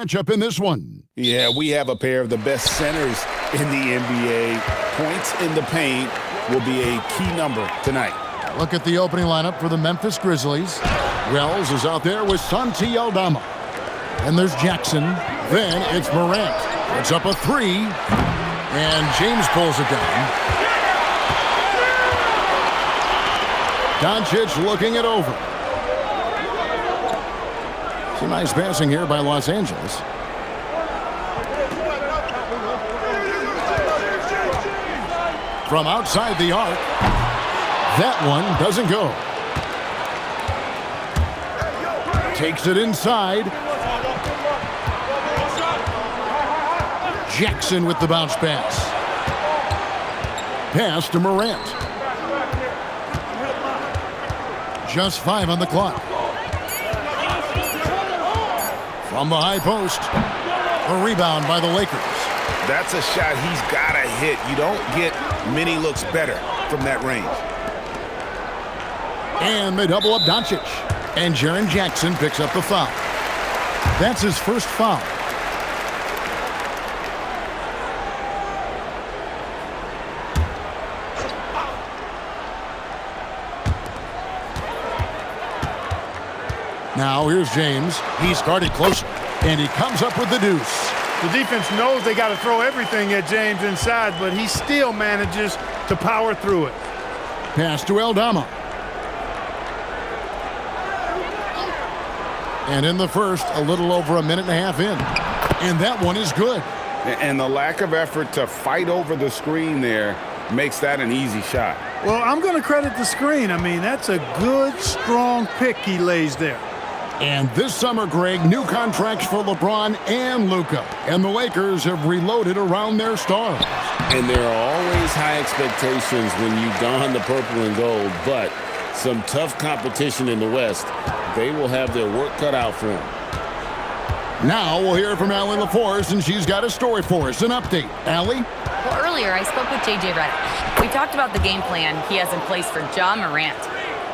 Matchup in this one. Yeah, we have a pair of the best centers in the NBA. Points in the paint will be a key number tonight. Look at the opening lineup for the Memphis Grizzlies. Wells is out there with Santi Aldama. And there's Jackson. Then it's Morant. It's up a three. And James pulls it down. Doncic looking it over. Some nice passing here by Los Angeles. From outside the arc. That one doesn't go. Takes it inside. Jackson with the bounce pass. Pass to Morant. Just 5 on the clock. From the high post. A rebound by the Lakers. That's a shot he's got to hit. You don't get many looks better from that range. And they double up Doncic. And Jaren Jackson picks up the foul. That's his first foul. Now here's James. He started closer. And he comes up with the deuce. The defense knows they got to throw everything at James inside, but he still manages to power through it. Pass to Aldama. And in the first, a little over a minute and a half in. And that one is good. And the lack of effort to fight over the screen there makes that an easy shot. Well, I'm going to credit the screen. I mean, that's a good, strong pick he lays there. And this summer, Greg, new contracts for LeBron and Luka. And the Lakers have reloaded around their stars. And there are always high expectations when you don the purple and gold, but some tough competition in the West. They will have their work cut out for them. Now we'll hear from Allie LaForce, and she's got a story for us. An update. Allie? Well, earlier I spoke with J.J. Redick. We talked about the game plan he has in place for Ja Morant.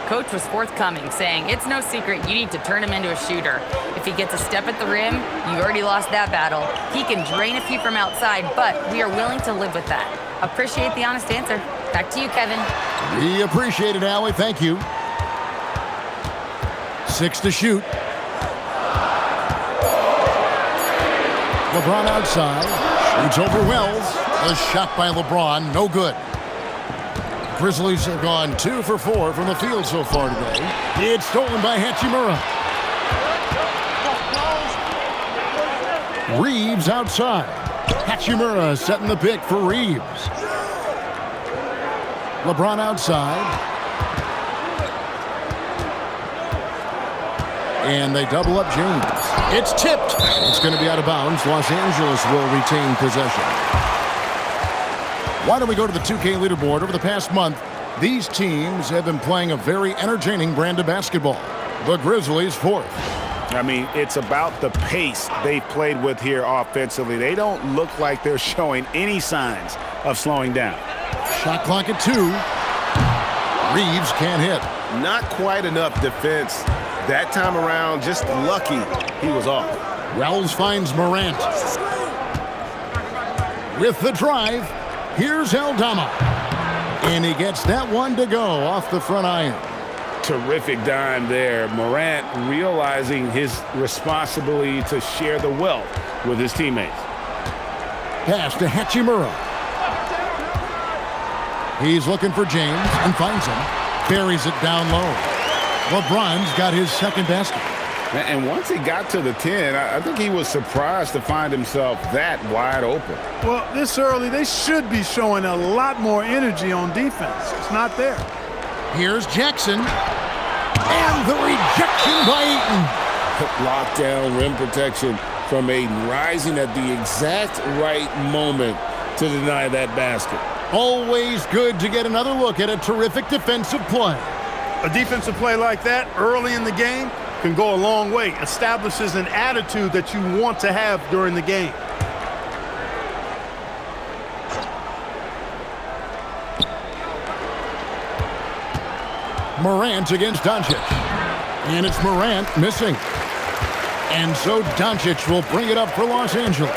Coach was forthcoming, saying it's no secret you need to turn him into a shooter. If he gets a step at the rim, you already lost that battle. He can drain a few from outside, but we are willing to live with that. Appreciate the honest answer. Back to you, Kevin. We appreciate it, Allie. Thank you. 6 to shoot. LeBron outside. Shoots over Wells. A shot by LeBron. No good. Grizzlies have gone 2 for 4 from the field so far today. It's stolen by Hachimura. Reeves outside. Hachimura setting the pick for Reeves. LeBron outside. And they double up James. It's tipped. It's going to be out of bounds. Los Angeles will retain possession. Why don't we go to the 2K leaderboard? Over the past month, these teams have been playing a very entertaining brand of basketball. The Grizzlies 4th. I mean, it's about the pace they've played with here offensively. They don't look like they're showing any signs of slowing down. Shot clock at 2. Reeves can't hit. Not quite enough defense that time around. Just lucky he was off. Wells finds Morant. With the drive. Here's Aldama. And he gets that one to go off the front iron. Terrific dime there. Morant realizing his responsibility to share the wealth with his teammates. Pass to Hachimura. He's looking for James and finds him. Buries it down low. LeBron's got his second basket. And once he got to the 10, I think he was surprised to find himself that wide open. Well, this early, they should be showing a lot more energy on defense. It's not there. Here's Jackson. And the rejection by Eaton. Lockdown rim protection from Aiden, rising at the exact right moment to deny that basket. Always good to get another look at a terrific defensive play. A defensive play like that early in the game can go a long way. Establishes an attitude that you want to have during the game. Morant against Doncic. And it's Morant missing. And so Doncic will bring it up for Los Angeles.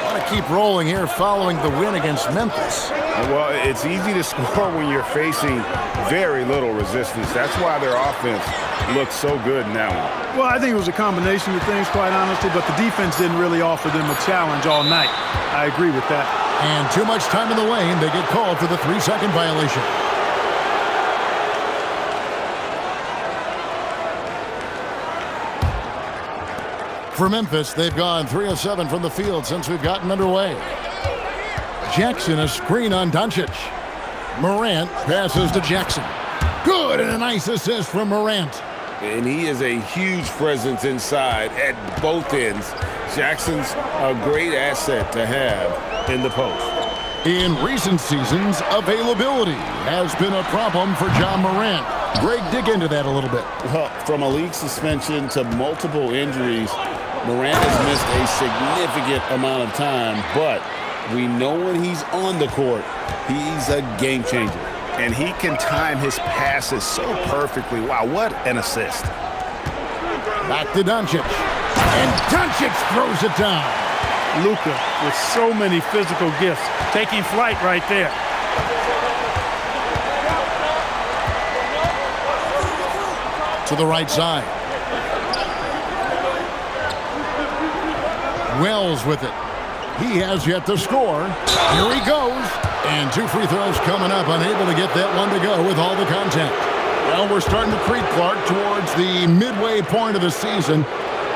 Want to keep rolling here following the win against Memphis. Well, it's easy to score when you're facing very little resistance. That's why their offense looks so good in that one. Well, I think it was a combination of things, quite honestly, but the defense didn't really offer them a challenge all night. I agree with that. And too much time in the lane. They get called for the 3-second violation. For Memphis, they've gone 3 of 7 from the field since we've gotten underway. Jackson, a screen on Doncic. Morant passes to Jackson. Good, and a nice assist from Morant. And he is a huge presence inside at both ends. Jackson's a great asset to have in the post. In recent seasons, availability has been a problem for John Morant. Greg, dig into that a little bit. Well, from a league suspension to multiple injuries, Morant has missed a significant amount of time, but we know when he's on the court, he's a game changer. And he can time his passes so perfectly. Wow, what an assist. Back to Doncic. And Doncic throws it down. Luka with so many physical gifts, taking flight right there. To the right side. Wells with it. He has yet to score. Here he goes. And 2 free throws coming up. Unable to get that one to go with all the contact. Well, we're starting to creep, Clark, towards the midway point of the season.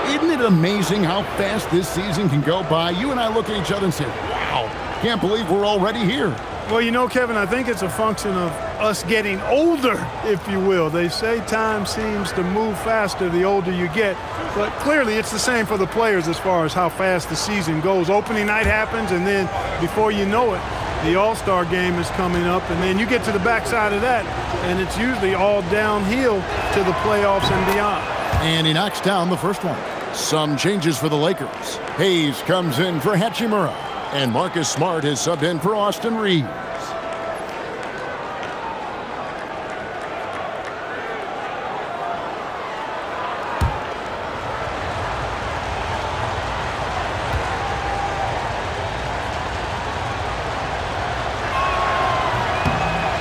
Isn't it amazing how fast this season can go by? You and I look at each other and say, wow, can't believe we're already here. Well, you know, Kevin, I think it's a function of us getting older, if you will. They say time seems to move faster the older you get, but clearly it's the same for the players as far as how fast the season goes. Opening night happens, and then before you know it, the All-Star game is coming up, and then you get to the backside of that, and it's usually all downhill to the playoffs and beyond. And he knocks down the first one. Some changes for the Lakers. Hayes comes in for Hachimura. And Marcus Smart is subbed in for Austin Reeves.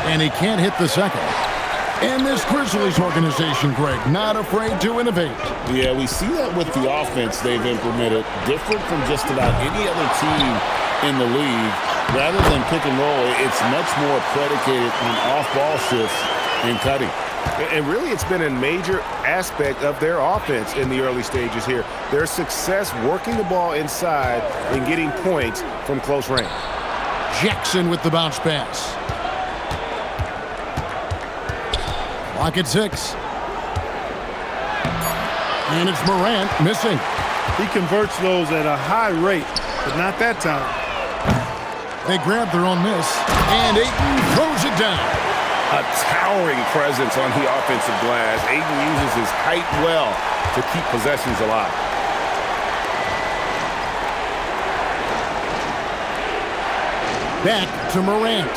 And he can't hit the second. And this Grizzlies organization, Greg, not afraid to innovate. Yeah, we see that with the offense they've implemented, different from just about any other team in the league. Rather than pick and roll, it's much more predicated on off-ball shifts and cutting. And really, it's been a major aspect of their offense in the early stages here. Their success working the ball inside and getting points from close range. Jackson with the bounce pass. Clock at 6. And it's Morant missing. He converts those at a high rate, but not that time. They grab their own miss, and Ayton throws it down. A towering presence on the offensive glass. Ayton uses his height well to keep possessions alive. Back to Morant.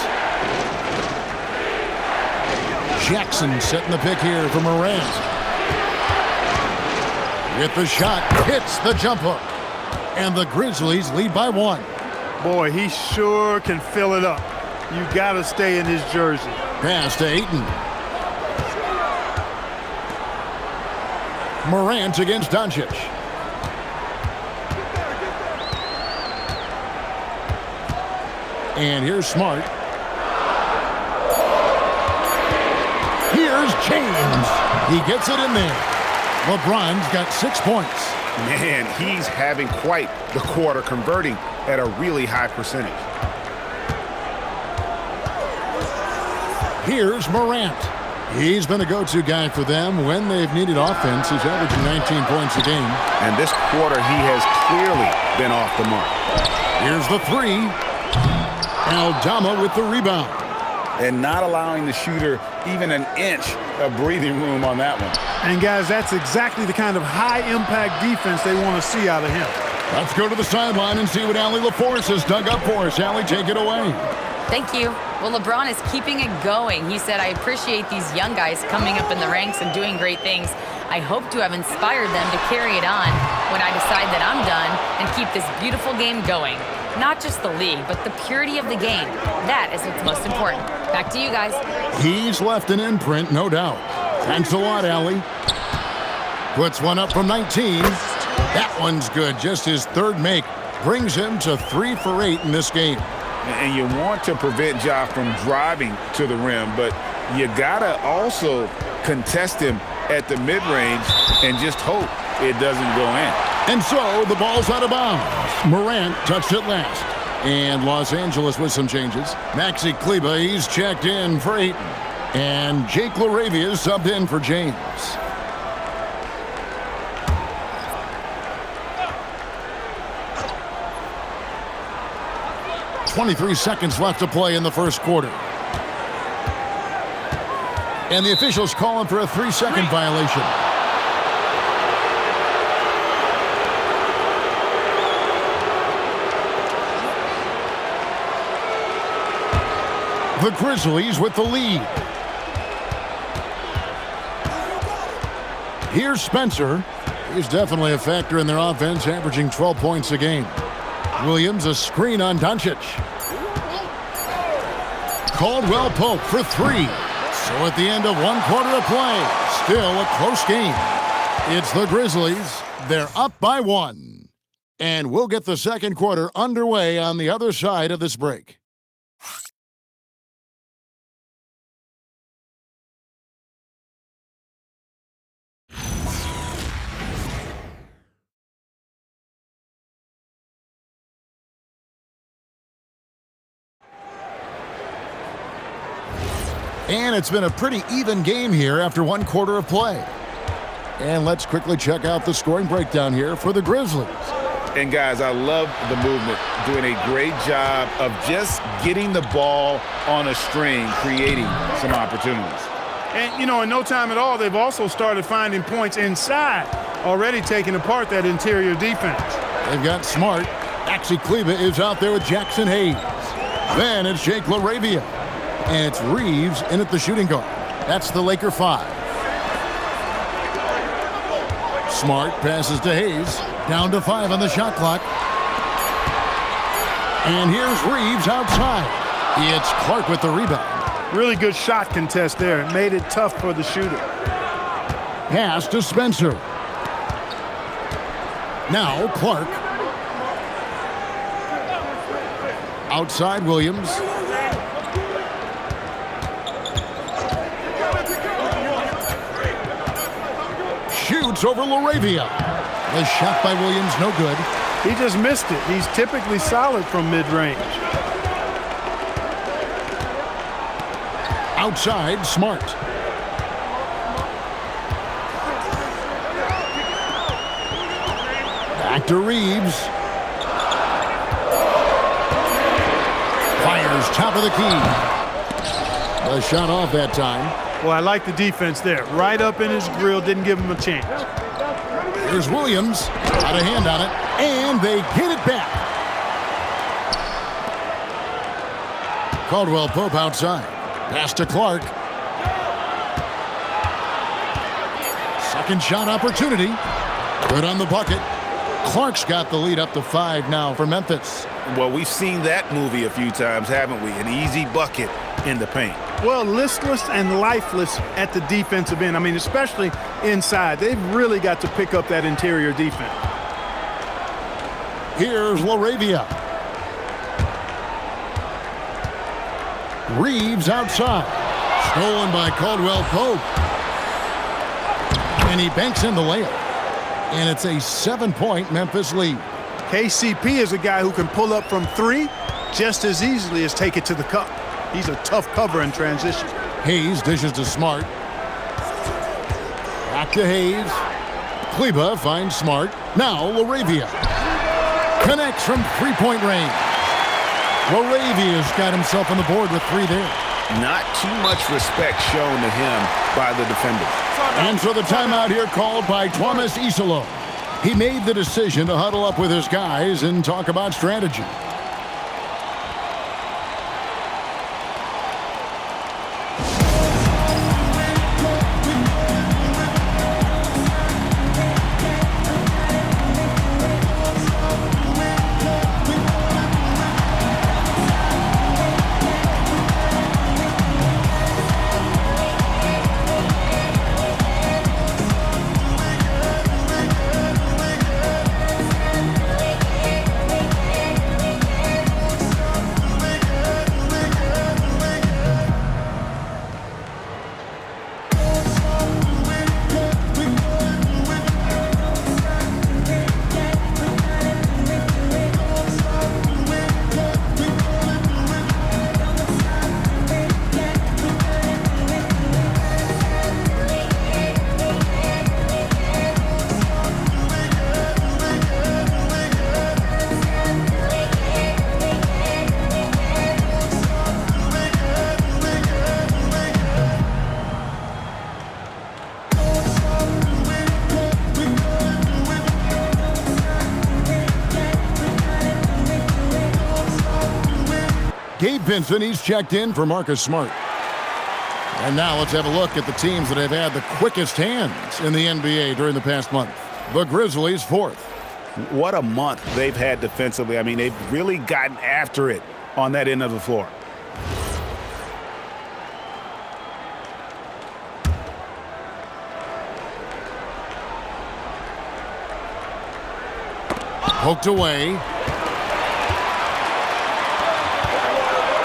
Jackson setting the pick here for Morant. With the shot, hits the jump hook. And the Grizzlies lead by 1. Boy, he sure can fill it up. You got to stay in his jersey. Pass to Ayton. Morant against Doncic. And here's Smart. Here's James. He gets it in there. LeBron's got 6 points. Man, he's having quite the quarter, converting at a really high percentage. Here's Morant. He's been a go-to guy for them when they've needed offense. He's averaging 19 points a game. And this quarter, he has clearly been off the mark. Here's the 3. Aldama with the rebound. And not allowing the shooter even an inch of breathing room on that one. And, guys, that's exactly the kind of high-impact defense they want to see out of him. Let's go to the sideline and see what Allie LaForce has dug up for us. Allie, take it away. Thank you. Well, LeBron is keeping it going. He said, I appreciate these young guys coming up in the ranks and doing great things. I hope to have inspired them to carry it on. when I decide that I'm done and keep this beautiful game going. Not just the league, but the purity of the game. That is what's most important. Back to you guys. He's left an imprint, no doubt. Thanks a lot, Allie. Puts one up from 19. That one's good. Just his third make. Brings him to 3 for 8 in this game. And you want to prevent Ja from driving to the rim, but you got to also contest him at the mid-range and just hope it doesn't go in. And so the ball's out of bounds. Morant touched it last. And Los Angeles with some changes. Maxi Kleber, he's checked in for Ayton. And Jake LaRavia is subbed in for James. .23 seconds left to play in the first quarter. And the officials calling for a 3-second violation. The Grizzlies with the lead. Here's Spencer. He's definitely a factor in their offense, averaging 12 points a game. Williams, a screen on Doncic. Caldwell Pope for 3. So at the end of 1 quarter of play, still a close game. It's the Grizzlies. They're up by 1. And we'll get the second quarter underway on the other side of this break. And it's been a pretty even game here after 1 quarter of play. And let's quickly check out the scoring breakdown here for the Grizzlies. And guys, I love the movement, doing a great job of just getting the ball on a string, creating some opportunities. And, you know, in no time at all, they've also started finding points inside, already taking apart that interior defense. They've got Smart. Maxi Kleber is out there with Jackson Hayes. Then it's Jake LaRavia. And it's Reeves in at the shooting guard. That's the Laker 5. Smart passes to Hayes. Down to 5 on the shot clock. And here's Reeves outside. It's Clark with the rebound. Really good shot contest there. It made it tough for the shooter. Pass to Spencer. Now Clark. Outside Williams. Shoots over LaRavia. The shot by Williams, no good. He just missed it. He's typically solid from mid-range. Outside, Smart. Back to Reeves. Fires top of the key. The shot off that time. Well, I like the defense there. Right up in his grill, didn't give him a chance. Here's Williams. Got a hand on it. And they get it back. Caldwell Pope outside. Pass to Clark. Second shot opportunity. Good on the bucket. Clark's got the lead up to 5 now for Memphis. Well, we've seen that movie a few times, haven't we? An easy bucket in the paint. Well, listless and lifeless at the defensive end. I mean, especially inside. They've really got to pick up that interior defense. Here's LaRavia. Reeves outside. Stolen by Caldwell Pope. And he banks in the layup. And it's a 7-point Memphis lead. KCP is a guy who can pull up from 3 just as easily as take it to the cup. He's a tough cover in transition. Hayes dishes to Smart. Back to Hayes. Kleber finds Smart. Now LaRavia. Connects from 3-point range. LaRavia's got himself on the board with 3 there. Not too much respect shown to him by the defender. And so the timeout here called by Thomas Isolo. He made the decision to huddle up with his guys and talk about strategy. Gabe Vincent, he's checked in for Marcus Smart. And now let's have a look at the teams that have had the quickest hands in the NBA during the past month. The Grizzlies, 4th. What a month they've had defensively. I mean, they've really gotten after it on that end of the floor. Poked away.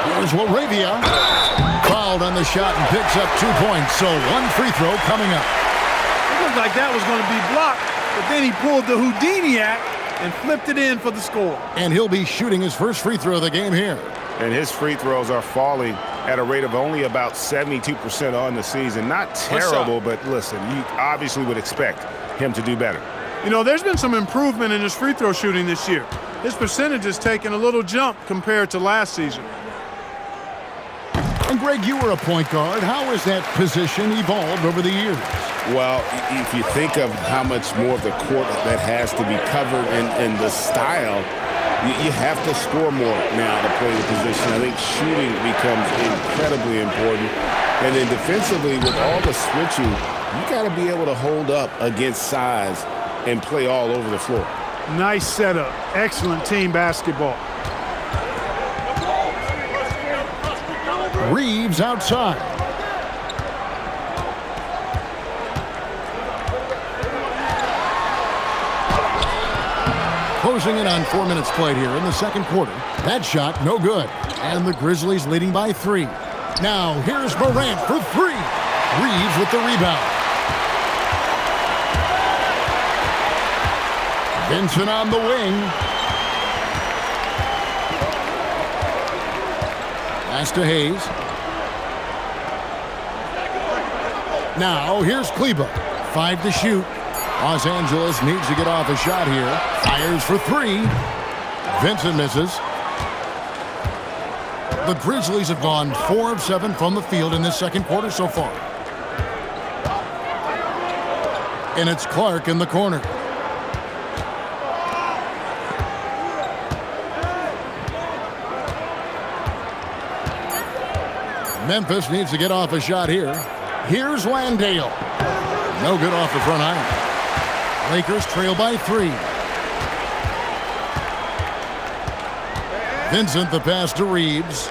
Here's Laravia. Fouled on the shot and picks up 2 points. So 1 free throw coming up. It looked like that was going to be blocked, but then he pulled the Houdini act and flipped it in for the score. And he'll be shooting his first free throw of the game here. And his free throws are falling at a rate of only about 72% on the season. Not terrible, but listen, you obviously would expect him to do better. You know, there's been some improvement in his free throw shooting this year. His percentage has taken a little jump compared to last season. And Greg, you were a point guard. How has that position evolved over the years? Well, if you think of how much more of the court that has to be covered and the style, you have to score more now to play the position. I think shooting becomes incredibly important. And then defensively, with all the switching, you got to be able to hold up against size and play all over the floor. Nice setup. Excellent team basketball. Reeves outside. Closing in on 4 minutes played here in the second quarter. That shot, no good. And the Grizzlies leading by 3. Now, here's Morant for 3. Reeves with the rebound. Vincent on the wing. Pass to Hayes. Now, here's Kleba. 5 to shoot. Los Angeles needs to get off a shot here. Fires for 3. Vincent misses. The Grizzlies have gone 4 of 7 from the field in this second quarter so far. And it's Clark in the corner. Memphis needs to get off a shot here. Here's Landale. No good off the front iron. Lakers trail by 3. Vincent the pass to Reeves.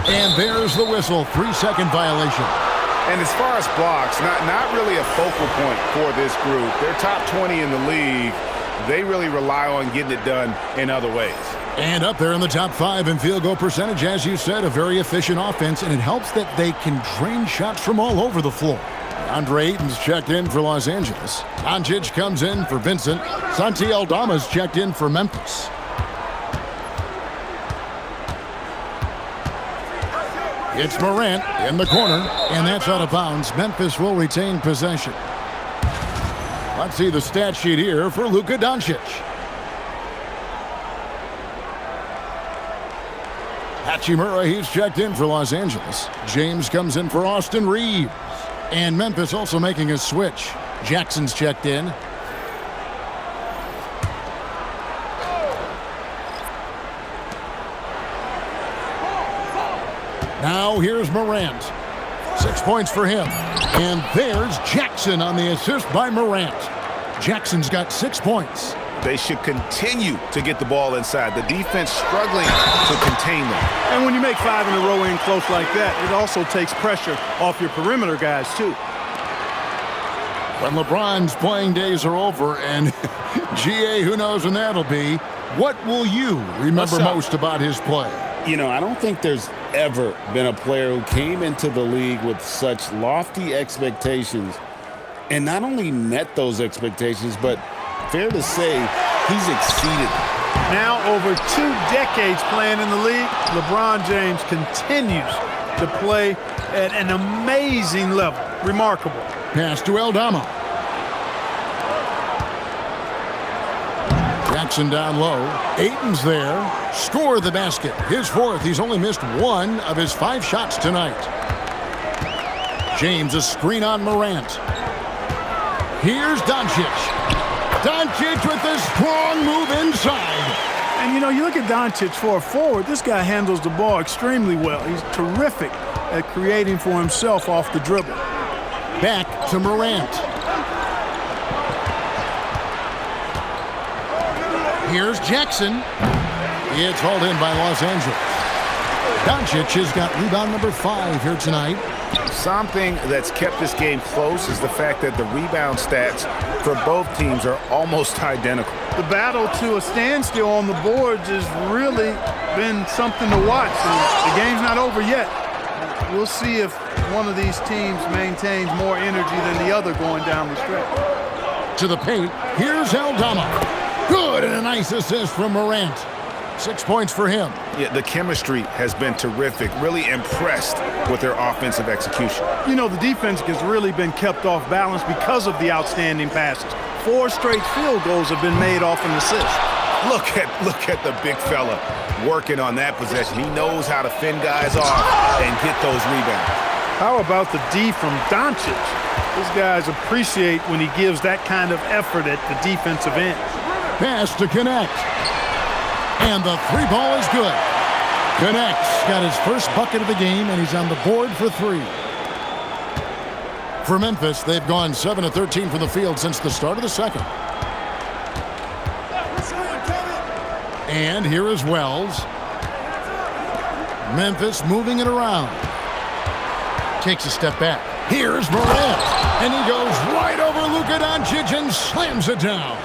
And there's the whistle. 3-second violation. And as far as blocks, not really a focal point for this group. They're top 20 in the league. They really rely on getting it done in other ways. And up there in the top 5 in field goal percentage, as you said, a very efficient offense, and it helps that they can drain shots from all over the floor. Andre Ayton's checked in for Los Angeles. Doncic comes in for Vincent. Santi Aldama's checked in for Memphis. It's Morant in the corner, and that's out of bounds. Memphis will retain possession. Let's see the stat sheet here for Luka Doncic. Hachimura, he's checked in for Los Angeles. James comes in for Austin Reeves. And Memphis also making a switch. Jackson's checked in. Now here's Morant. 6 points for him. And there's Jackson on the assist by Morant. Jackson's got 6 points. They should continue to get the ball inside. The defense struggling to contain them. And when you make 5 in a row in close like that, it also takes pressure off your perimeter guys, too. When LeBron's playing days are over, and GA, who knows when that'll be, what will you remember most about his play? You know, I don't think there's ever been a player who came into the league with such lofty expectations and not only met those expectations, but fair to say, he's exceeded. Now over 2 decades playing in the league, LeBron James continues to play at an amazing level. Remarkable. Pass to Aldama. Jackson down low. Ayton's there. Score the basket. His 4th. He's only missed 1 of his 5 shots tonight. James, a screen on Morant. Here's Doncic. Doncic with a strong move inside. And, you look at Doncic for a forward, this guy handles the ball extremely well. He's terrific at creating for himself off the dribble. Back to Morant. Here's Jackson. It's hauled in by Los Angeles. Doncic has got rebound number 5 here tonight. Something that's kept this game close is the fact that the rebound stats for both teams are almost identical. The battle to a standstill on the boards has really been something to watch. And the game's not over yet. We'll see if one of these teams maintains more energy than the other going down the stretch. To the paint, here's Aldama. Good, and a nice assist from Morant. 6 points for him. Yeah, the chemistry has been terrific. Really impressed with their offensive execution. The defense has really been kept off balance because of the outstanding passes. 4 straight field goals have been made off an assist. Look at the big fella working on that possession. He knows how to fend guys off and get those rebounds. How about the D from Doncic? These guys appreciate when he gives that kind of effort at the defensive end. Pass to connect. And the 3 ball is good. Connects, got his first bucket of the game, and he's on the board for 3. For Memphis, they've gone 7 of 13 from the field since the start of the second. And here is Wells. Memphis moving it around. Takes a step back. Here's Morant. And he goes right over Luka Doncic and slams it down.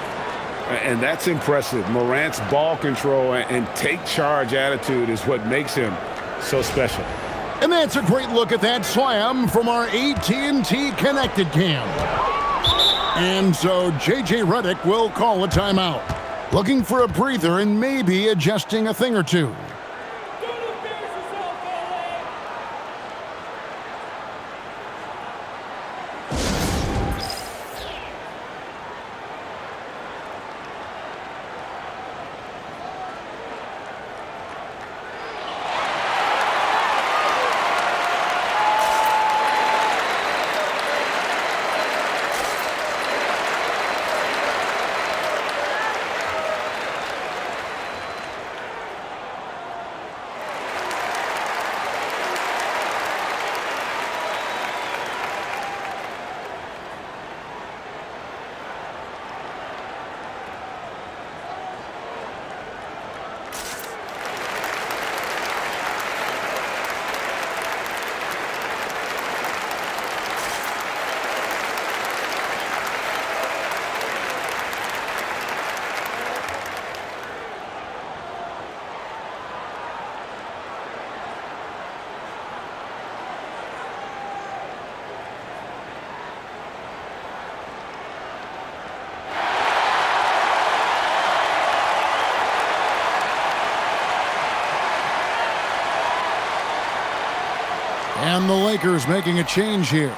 And that's impressive. Morant's ball control and take charge attitude is what makes him so special. And that's a great look at that slam from our AT&T Connected Cam. And so J.J. Redick will call a timeout. Looking for a breather and maybe adjusting a thing or two. And the Lakers making a change here.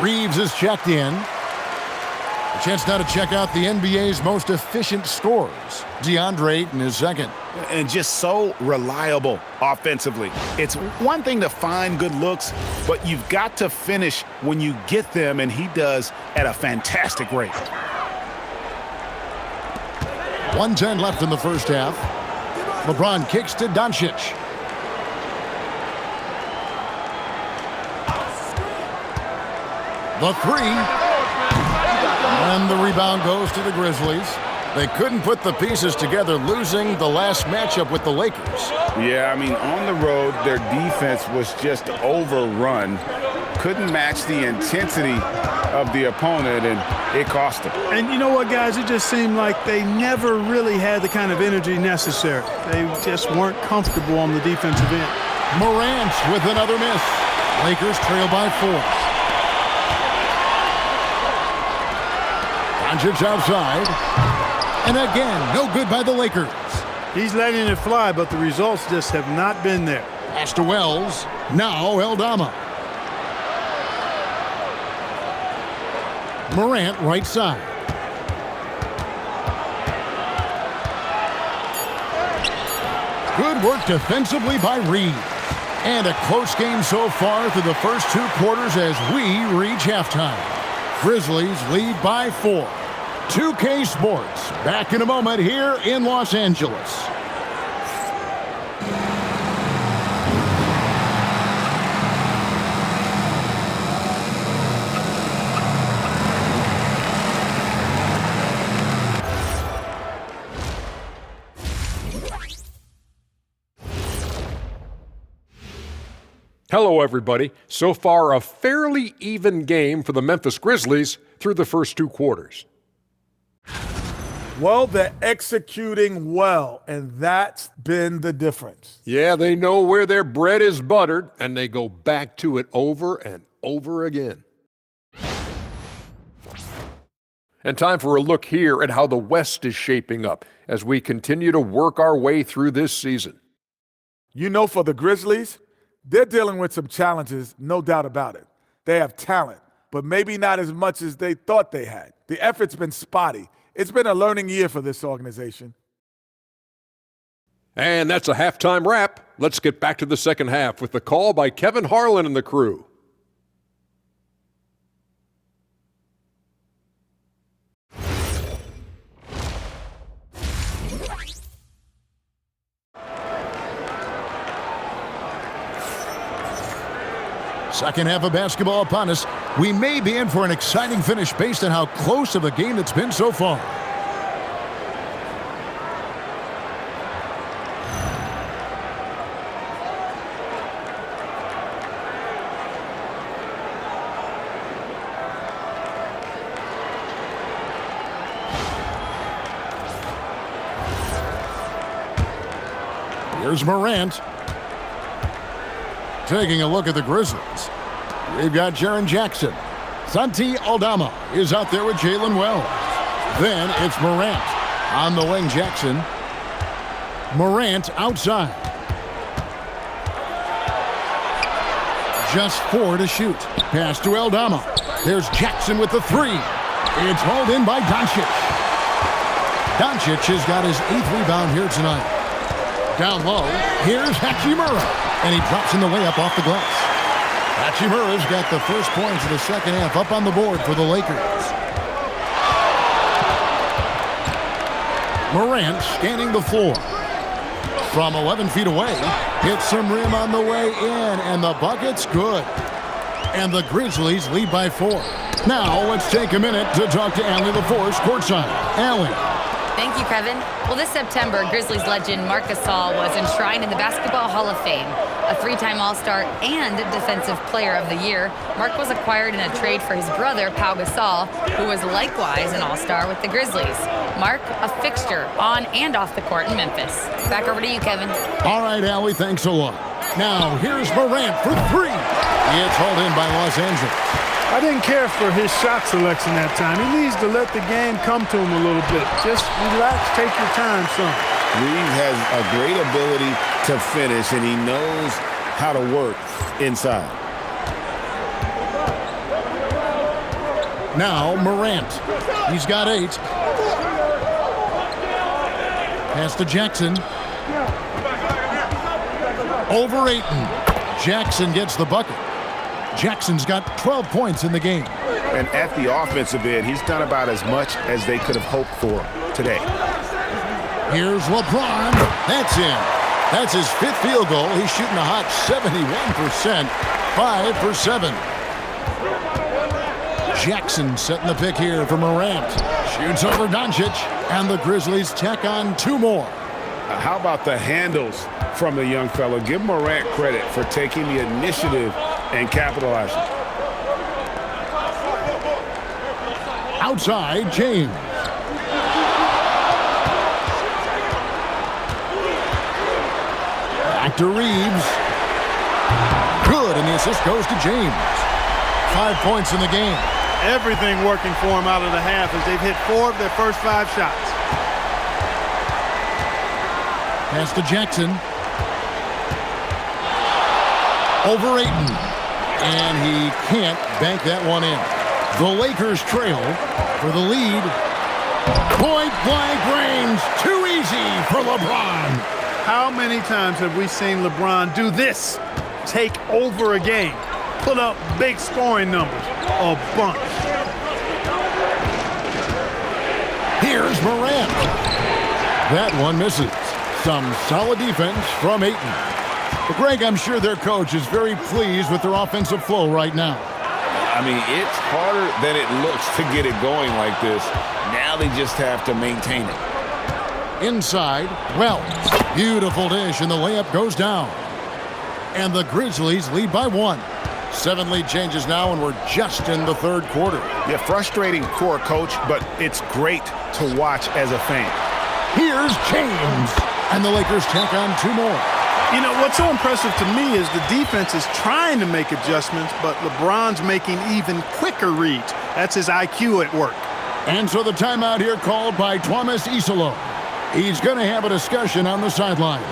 Reeves is checked in. A chance now to check out the NBA's most efficient scorers. DeAndre Ayton is second. And just so reliable offensively. It's one thing to find good looks, but you've got to finish when you get them, and he does at a fantastic rate. 1:10 left in the first half. LeBron kicks to Doncic. The 3. And the rebound goes to the Grizzlies. They couldn't put the pieces together, losing the last matchup with the Lakers. Yeah, I mean, on the road, their defense was just overrun. Couldn't match the intensity of the opponent, and it cost them. And you know what, guys? It just seemed like they never really had the kind of energy necessary. They just weren't comfortable on the defensive end. Morant with another miss. Lakers trail by 4. Doncic outside. And again, no good by the Lakers. He's letting it fly, but the results just have not been there. Pass to Wells. Now Aldama. Morant right side. Good work defensively by Reeves. And a close game so far through the first 2 quarters as we reach halftime. Grizzlies lead by 4. 2K Sports, back in a moment here in Los Angeles. Hello, everybody. So far, a fairly even game for the Memphis Grizzlies through the first 2 quarters. Well, they're executing well, and that's been the difference. Yeah, they know where their bread is buttered, and they go back to it over and over again. And time for a look here at how the West is shaping up as we continue to work our way through this season. You know, for the Grizzlies, they're dealing with some challenges, no doubt about it. They have talent, but maybe not as much as they thought they had. The effort's been spotty. It's been a learning year for this organization. And that's a halftime wrap. Let's get back to the second half with the call by Kevin Harlan and the crew. Second half of basketball upon us. We may be in for an exciting finish based on how close of a game it's been so far. Here's Morant. Taking a look at the Grizzlies. We've got Jaren Jackson. Santi Aldama is out there with Jalen Wells. Then it's Morant. On the wing, Jackson. Morant outside. Just 4 to shoot. Pass to Aldama. There's Jackson with the 3. It's hauled in by Doncic. Doncic has got his 8th rebound here tonight. Down low, here's Hachimura. And he drops in the layup off the glass. Hachimura's got the first points of the second half up on the board for the Lakers. Morant scanning the floor. From 11 feet away, hits some rim on the way in, and the bucket's good. And the Grizzlies lead by 4. Now let's take a minute to talk to Allie LaForce courtside. Allie. Thank you, Kevin. Well, this September, Grizzlies legend Marc Gasol was enshrined in the Basketball Hall of Fame. A 3-time All-Star and Defensive Player of the Year, Marc was acquired in a trade for his brother, Pau Gasol, who was likewise an All-Star with the Grizzlies. Marc, a fixture on and off the court in Memphis. Back over to you, Kevin. All right, Allie, thanks a lot. Now, here's Morant for 3. It's hauled in by Los Angeles. I didn't care for his shot selection that time. He needs to let the game come to him a little bit. Just relax, take your time, son. Reeves has a great ability to finish, and he knows how to work inside. Now Morant. He's got 8. Pass to Jackson. Over Ayton. Jackson gets the bucket. Jackson's got 12 points in the game. And at the offensive end, he's done about as much as they could have hoped for today. Here's LeBron. That's in. That's his 5th field goal. He's shooting a hot 71%. 5 for 7. Jackson setting the pick here for Morant. Shoots over Doncic. And the Grizzlies tack on 2 more. How about the handles from the young fella? Give Morant credit for taking the initiative and capitalizing. Outside, James. Back to Reeves. Good, and the assist goes to James. 5 points in the game. Everything working for him out of the half as they've hit 4 of their first 5 shots. Pass to Jackson. Over Ayton. And he can't bank that one in. The Lakers trail for the lead. Point-blank range. Too easy for LeBron. How many times have we seen LeBron do this? Take over a game. Put up big scoring numbers. A bunch. Here's Morant. That one misses. Some solid defense from Ayton. But Greg, I'm sure their coach is very pleased with their offensive flow right now. I mean, it's harder than it looks to get it going like this. Now they just have to maintain it. Inside, Wells. Beautiful dish, and the layup goes down. And the Grizzlies lead by 1. 7 lead changes now, and we're just in the third quarter. Yeah, frustrating core coach, but it's great to watch as a fan. Here's James. And the Lakers tack on 2 more. You know, what's so impressive to me is the defense is trying to make adjustments, but LeBron's making even quicker reads. That's his IQ at work. And so the timeout here called by Thomas Isolo. He's going to have a discussion on the sideline.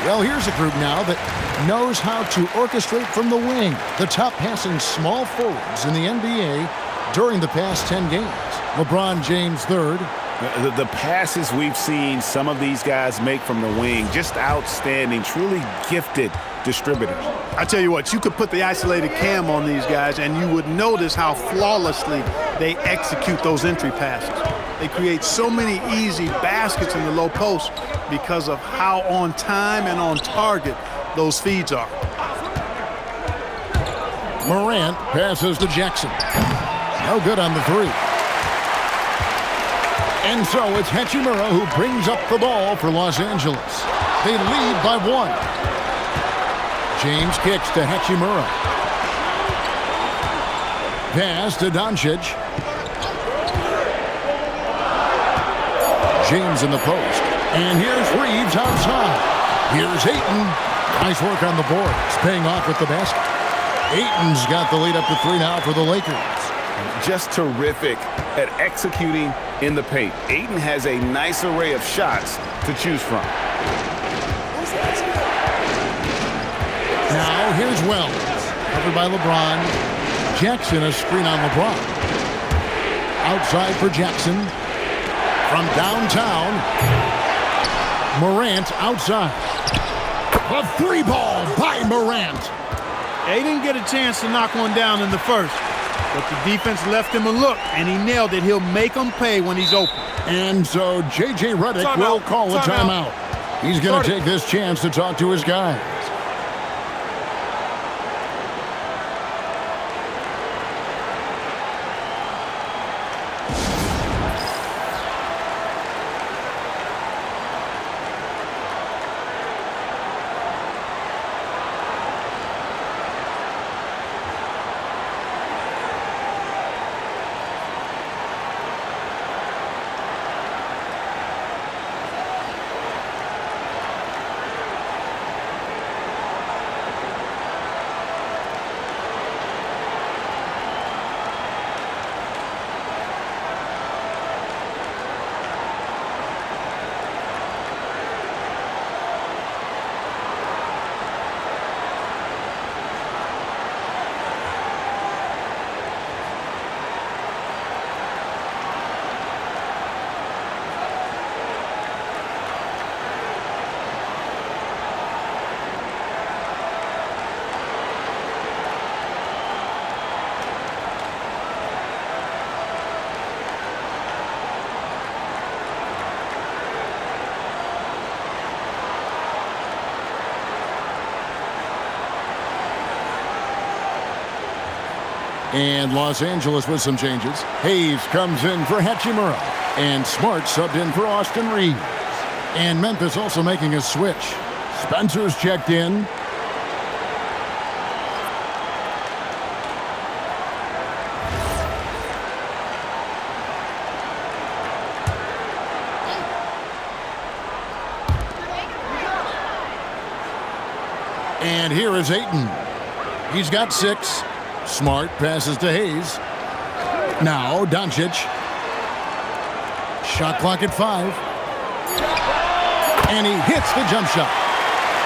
Well, here's a group now that knows how to orchestrate from the wing. The top passing small forwards in the NBA during the past 10 games. LeBron James third. The passes we've seen some of these guys make from the wing, just outstanding, truly gifted distributors. I tell you what, you could put the isolated cam on these guys and you would notice how flawlessly they execute those entry passes. They create so many easy baskets in the low post because of how on time and on target those feeds are. Morant passes to Jackson. No good on the 3. And so it's Hachimura who brings up the ball for Los Angeles. They lead by 1. James kicks to Hachimura. Pass to Doncic. James in the post. And here's Reeves outside. Here's Ayton. Nice work on the boards, paying off with the basket. Ayton's got the lead up to 3 now for the Lakers. Just terrific at executing in the paint. Ayton has a nice array of shots to choose from. Now here's Wells. Covered by LeBron. Jackson, a screen on LeBron. Outside for Jackson. From downtown. Morant outside. A 3-ball by Morant. They didn't get a chance to knock one down in the first, but the defense left him a look, and he nailed it. He'll make them pay when he's open. And so J.J. Redick will call a timeout. He's going to take this chance to talk to his guys. And Los Angeles with some changes. Hayes comes in for Hachimura. And Smart subbed in for Austin Reeves. And Memphis also making a switch. Spencer's checked in. And here is Ayton. He's got 6. Smart passes to Hayes. Now Doncic. Shot clock at 5. And he hits the jump shot.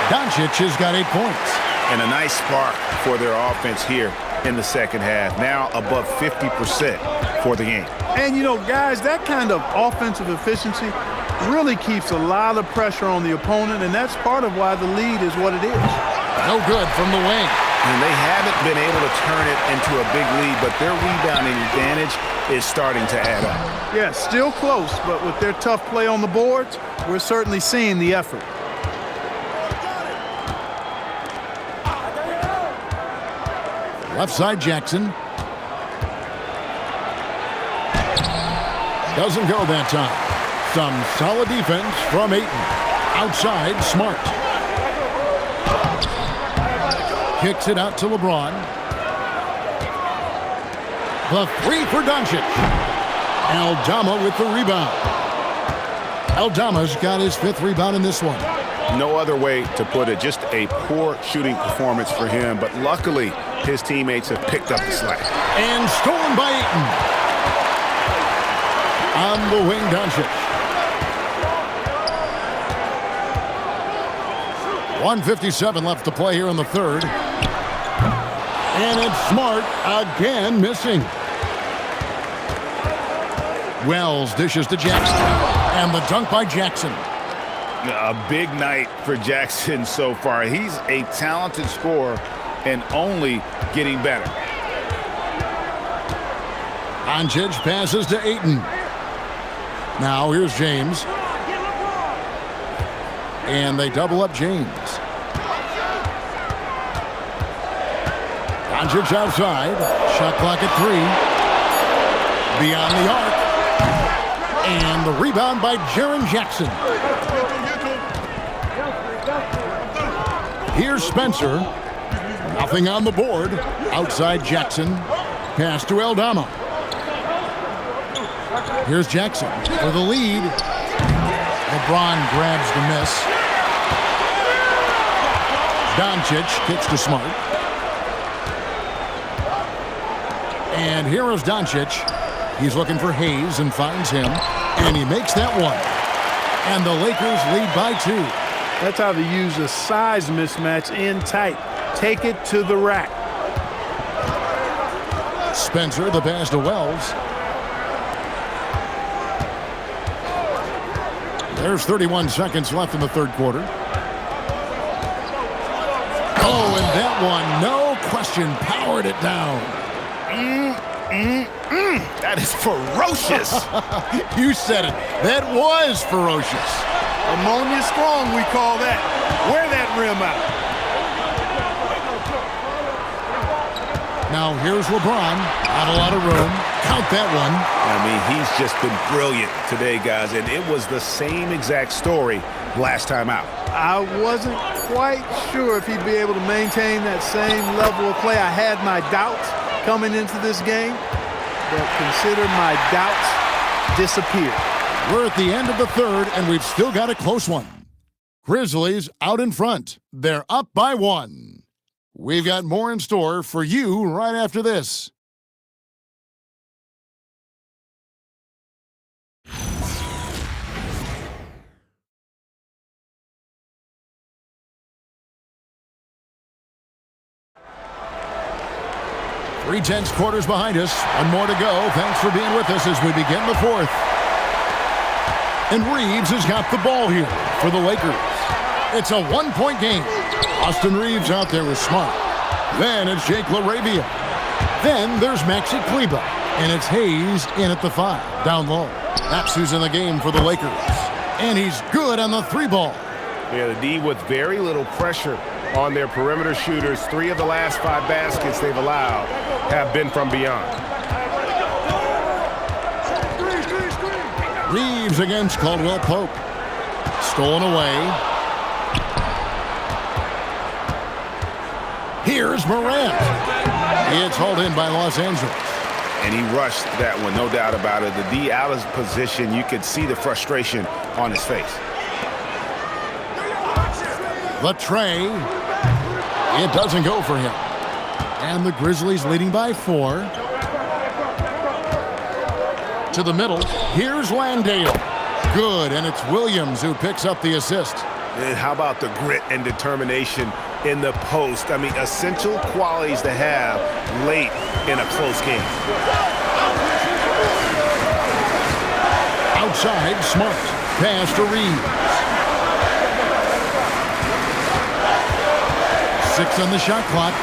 Doncic has got 8 points. And a nice spark for their offense here in the second half. Now above 50% for the game. And, you know, guys, that kind of offensive efficiency really keeps a lot of pressure on the opponent, and that's part of why the lead is what it is. No good from the wing. And they haven't been able to turn it into a big lead, but their rebounding advantage is starting to add up. Yeah, still close, but with their tough play on the boards, we're certainly seeing the effort. Left side Jackson. Doesn't go that time. Some solid defense from Ayton. Outside, Smart. Kicks it out to LeBron. The 3 for Doncic. Aldama with the rebound. Aldama's got his 5th rebound in this one. No other way to put it. Just a poor shooting performance for him, but luckily his teammates have picked up the slack. And stolen by Ayton. On the wing, Doncic. 1:57 left to play here in the third. And it's Smart again missing. Wells dishes to Jackson. And the dunk by Jackson. A big night for Jackson so far. He's a talented scorer and only getting better. Doncic passes to Ayton. Now here's James. And they double up James. Doncic outside. Shot clock at 3. Beyond the arc. And the rebound by Jaren Jackson. Here's Spencer. Nothing on the board. Outside Jackson. Pass to Aldama. Here's Jackson for the lead. LeBron grabs the miss. Doncic kicks to Smart. And here is Doncic. He's looking for Hayes and finds him. And he makes that one. And the Lakers lead by 2. That's how they use a size mismatch in tight. Take it to the rack. Spencer, the pass to Wells. There's 31 seconds left in the third quarter. Oh, and that one, no question, powered it down. That is ferocious. You said it. That was ferocious. Ammonia strong, we call that. Wear that rim out. Now here's LeBron. Not a lot of room. Count that one. I mean, he's just been brilliant today, guys, and it was the same exact story last time out. I wasn't quite sure if he'd be able to maintain that same level of play. I had my doubts coming into this game, but consider my doubts disappeared. We're at the end of the third, and we've still got a close one. Grizzlies out in front. They're up by 1. We've got more in store for you right after this. Three-tenths quarters behind us. One more to go. Thanks for being with us as we begin the fourth. And Reeves has got the ball here for the Lakers. It's a 1-point game. Austin Reeves out there with Smart. Then it's Jake LaRavia. Then there's Maxi Kleber. And it's Hayes in at the 5, down low. That's who's in the game for the Lakers. And he's good on the 3 ball. Yeah, the D with very little pressure on their perimeter shooters. 3 of the last 5 baskets they've allowed have been from beyond. Reeves against Caldwell Pope. Stolen away. Here's Morant. It's hauled in by Los Angeles. And he rushed that one, no doubt about it. The D out of position, you could see the frustration on his face. The tray. It doesn't go for him. And the Grizzlies leading by 4. To the middle. Here's Landale. Good, and it's Williams who picks up the assist. And how about the grit and determination in the post? I mean, essential qualities to have late in a close game. Outside, Smart. Pass to Reeves. 6 on the shot clock.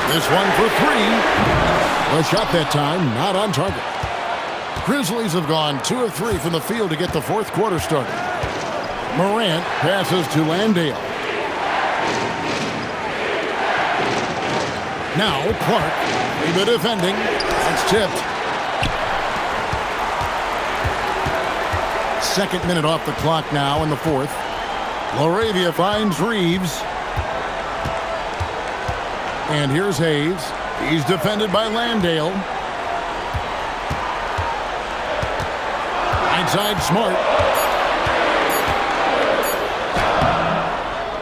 This one for 3. The shot that time, not on target. Grizzlies have gone 2 of 3 from the field to get the 4th quarter started. Morant passes to Landale. Now Clark, the defending. It's tipped. 2nd minute off the clock now in the 4th. Laravia finds Reeves. And here's Hayes. He's defended by Landale. Outside Smart.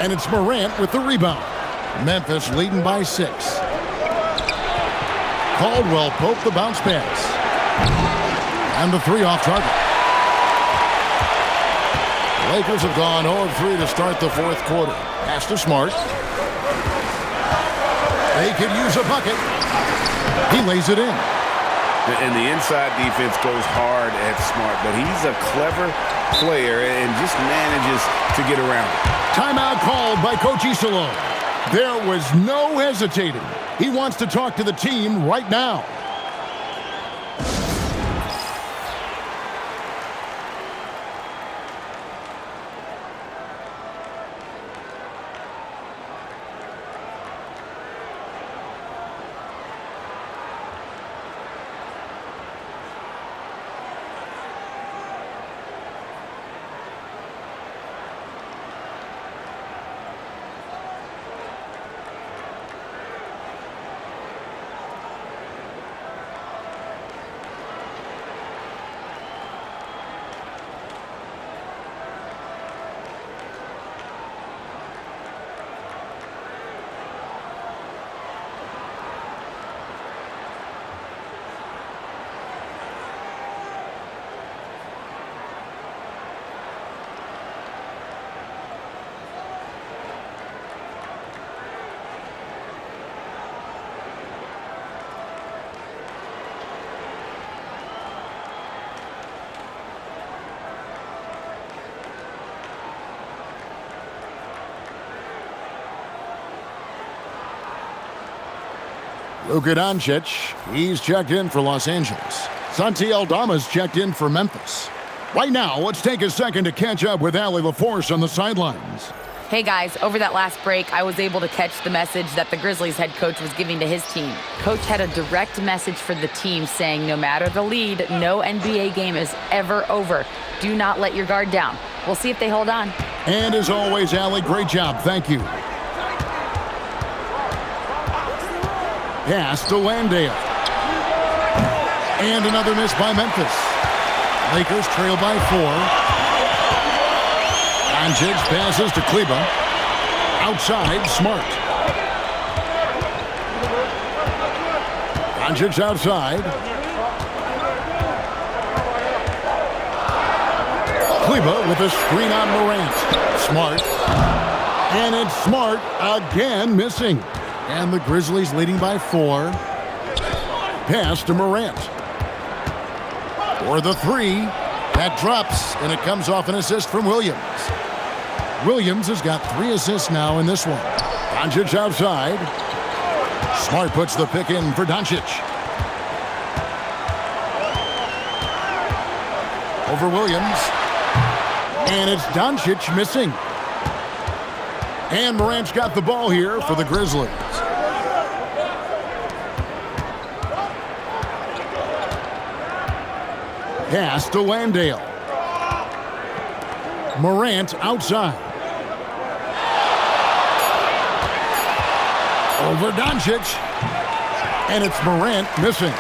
And it's Morant with the rebound. Memphis leading by 6. Caldwell Pope the bounce pass. And the 3 off target. Lakers have gone 0-3 to start the 4th quarter. Pass to Smart. They could use a bucket. He lays it in. And the inside defense goes hard at Smart, but he's a clever player and just manages to get around. Timeout called by Coach Isillo. There was no hesitating. He wants to talk to the team right now. Luka Doncic, he's checked in for Los Angeles. Santi Aldama's checked in for Memphis. Right now, let's take a second to catch up with Allie LaForce on the sidelines. Hey guys, over that last break, I was able to catch the message that the Grizzlies head coach was giving to his team. Coach had a direct message for the team saying no matter the lead, no NBA game is ever over. Do not let your guard down. We'll see if they hold on. And as always, Allie, great job. Thank you. Pass to Landale. And another miss by Memphis. Lakers trail by 4. Doncic passes to Kleba. Outside, Smart. Doncic outside. Kleba with a screen on Morant. Smart. And it's Smart again missing. And the Grizzlies leading by 4. Pass to Morant. For the 3. That drops, and it comes off an assist from Williams. Williams has got 3 assists now in this one. Doncic outside. Smart puts the pick in for Doncic. Over Williams. And it's Doncic missing. And Morant's got the ball here for the Grizzlies. Pass to Landale. Morant outside. Over Doncic. And it's Morant missing.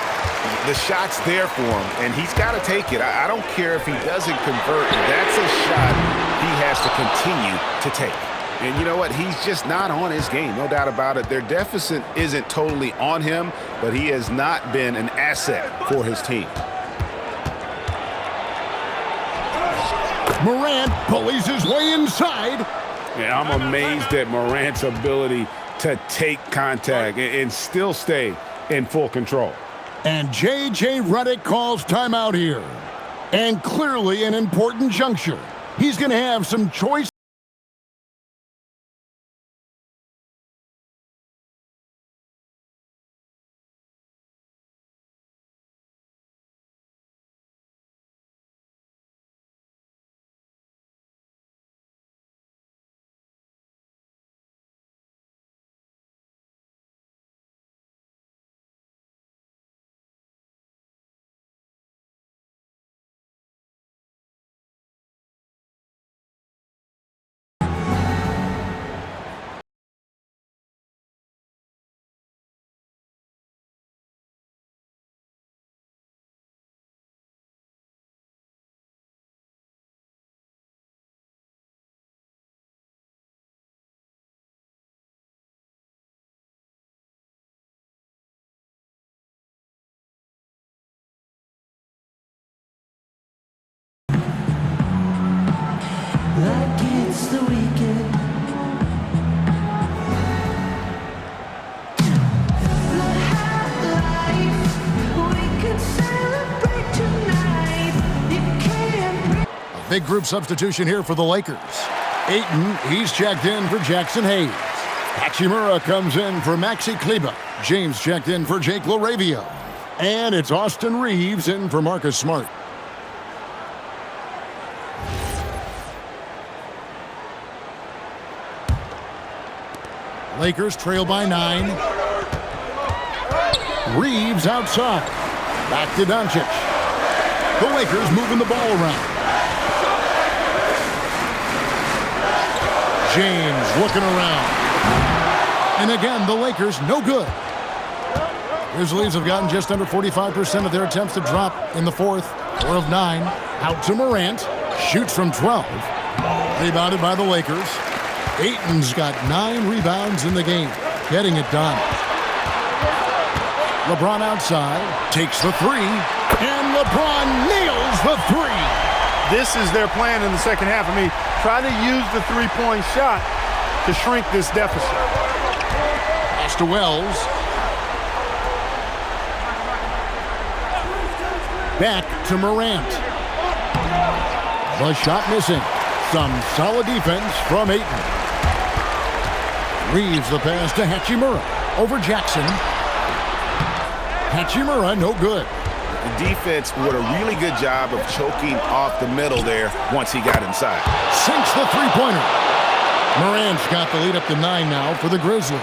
The shot's there for him, and he's got to take it. I don't care if he doesn't convert. That's a shot he has to continue to take. And you know what? He's just not on his game, no doubt about it. Their deficit isn't totally on him, but he has not been an asset for his team. Morant pulleys his way inside. Yeah, I'm amazed at Morant's ability to take contact and still stay in full control. And J.J. Redick calls timeout here. And clearly an important juncture. He's going to have some choice. Like it's the weekend. The high life, we could celebrate tonight. You can't. A big group substitution here for the Lakers. Ayton, he's checked in for Jackson Hayes. Hachimura comes in for Maxi Kleber. James checked in for Jake LaRavia. And it's Austin Reeves in for Marcus Smart. Lakers trail by 9. Reeves outside. Back to Doncic. The Lakers moving the ball around. James looking around. And again, the Lakers no good. Grizzlies have gotten just under 45% of their attempts to drop in the fourth. 4 of 9. Out to Morant. Shoots from 12. Rebounded by the Lakers. Ayton's got 9 rebounds in the game, getting it done. LeBron outside, takes the 3, and LeBron nails the 3. This is their plan in the second half. I mean, try to use the three-point shot to shrink this deficit. Pass to Wells. Back to Morant. The shot missing. Some solid defense from Ayton. Reeves the pass to Hachimura. Over Jackson. Hachimura, no good. The defense did a really good job of choking off the middle there once he got inside. Sinks the three-pointer. Morant's got the lead up to 9 now for the Grizzlies.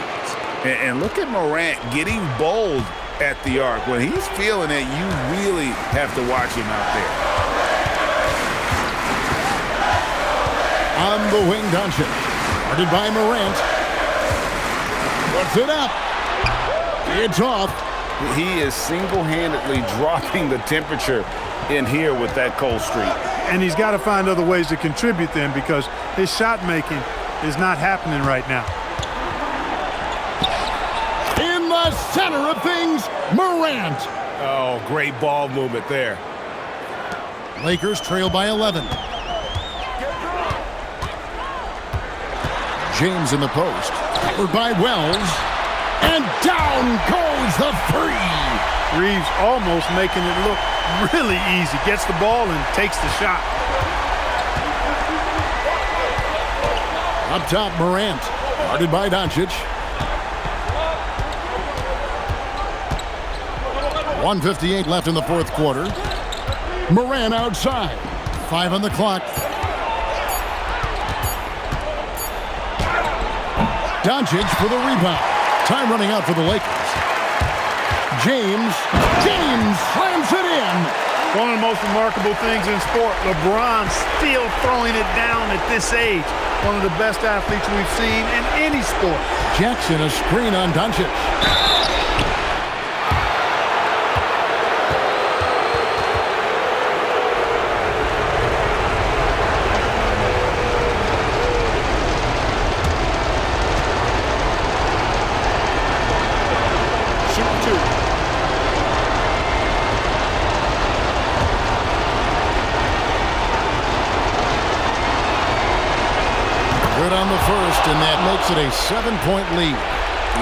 And look at Morant getting bold at the arc. When he's feeling it, you really have to watch him out there. On the wing, Doncic. Guarded by Morant. Puts it up. It's off. He is single-handedly dropping the temperature in here with that cold streak. And he's got to find other ways to contribute then, because his shot making is not happening right now. In the center of things, Morant. Oh, great ball movement there. Lakers trail by 11. James in the post. Covered by Wells. And down goes the 3. Reeves almost making it look really easy. Gets the ball and takes the shot. Up top, Morant. Guarded by Doncic. 1:58 left in the fourth quarter. Morant outside. 5 on the clock. Doncic for the rebound. Time running out for the Lakers. James slams it in. One of the most remarkable things in sport, LeBron still throwing it down at this age. One of the best athletes we've seen in any sport. Jackson, a screen on Doncic. Good on the first, and that makes it a 7-point lead.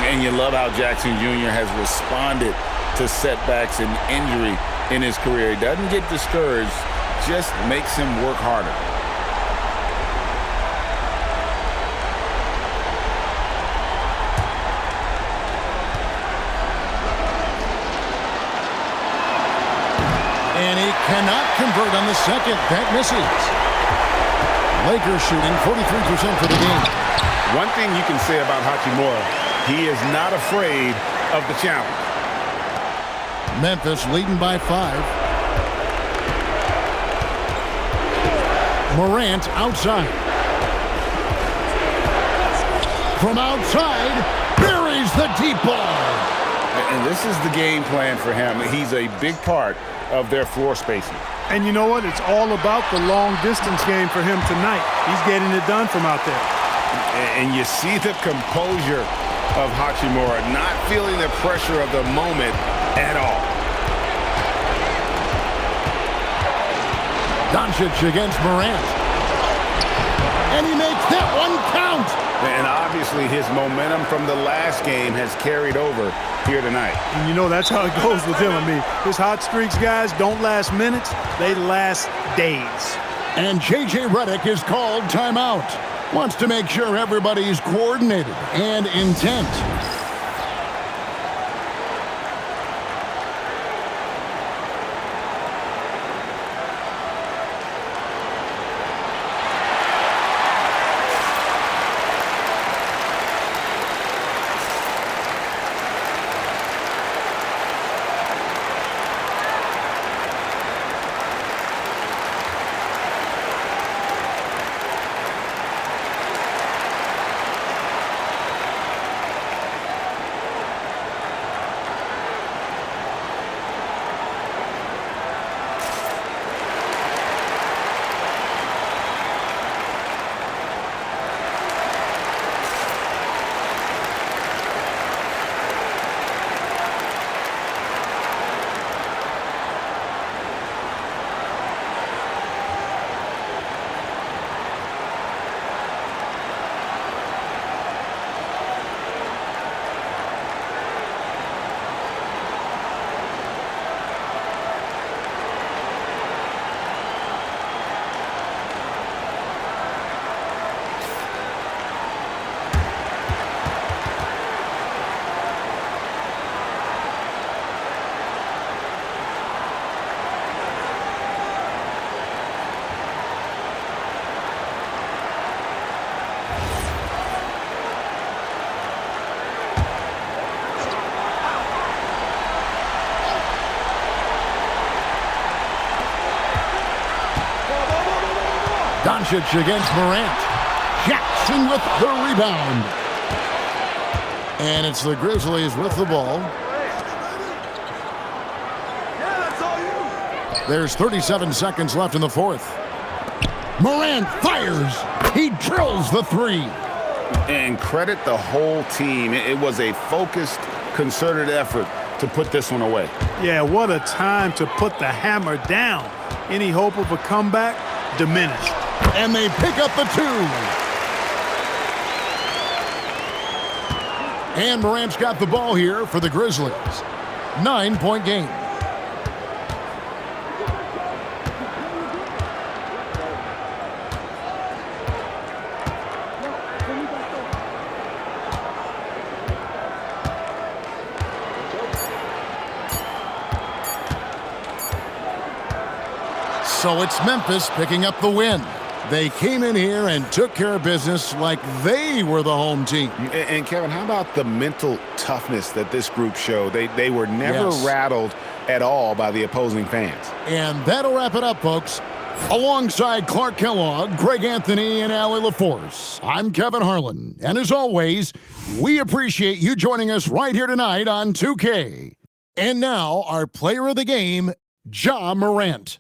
And you love how Jackson Jr. has responded to setbacks and injury in his career. He doesn't get discouraged, just makes him work harder. And he cannot convert on the second. That misses. Lakers shooting 43% for the game. One thing you can say about Hachimura, he is not afraid of the challenge. Memphis leading by 5. Morant outside. From outside, buries the deep ball. And this is the game plan for him. He's a big part of their floor spacing. And you know what? It's all about the long-distance game for him tonight. He's getting it done from out there. And you see the composure of Hachimura, not feeling the pressure of the moment at all. Doncic against Morant. And he makes that one count. And obviously his momentum from the last game has carried over here tonight. And you know that's how it goes with him. I mean, his hot streaks, guys, don't last minutes. They last days. And J.J. Redick is called timeout. Wants to make sure everybody's coordinated and intent. Doncic against Morant. Jackson with the rebound. And it's the Grizzlies with the ball. There's 37 seconds left in the fourth. Morant fires. He drills the three. And credit the whole team. It was a focused, concerted effort to put this one away. Yeah, what a time to put the hammer down. Any hope of a comeback? Diminished. And they pick up the 2. And Morant's got the ball here for the Grizzlies. 9-point game. So it's Memphis picking up the win. They came in here and took care of business like they were the home team. And Kevin, how about the mental toughness that this group showed? They were never rattled at all by the opposing fans. And that'll wrap it up, folks. Alongside Clark Kellogg, Greg Anthony, and Allie LaForce, I'm Kevin Harlan. And as always, we appreciate you joining us right here tonight on 2K. And now, our player of the game, Ja Morant.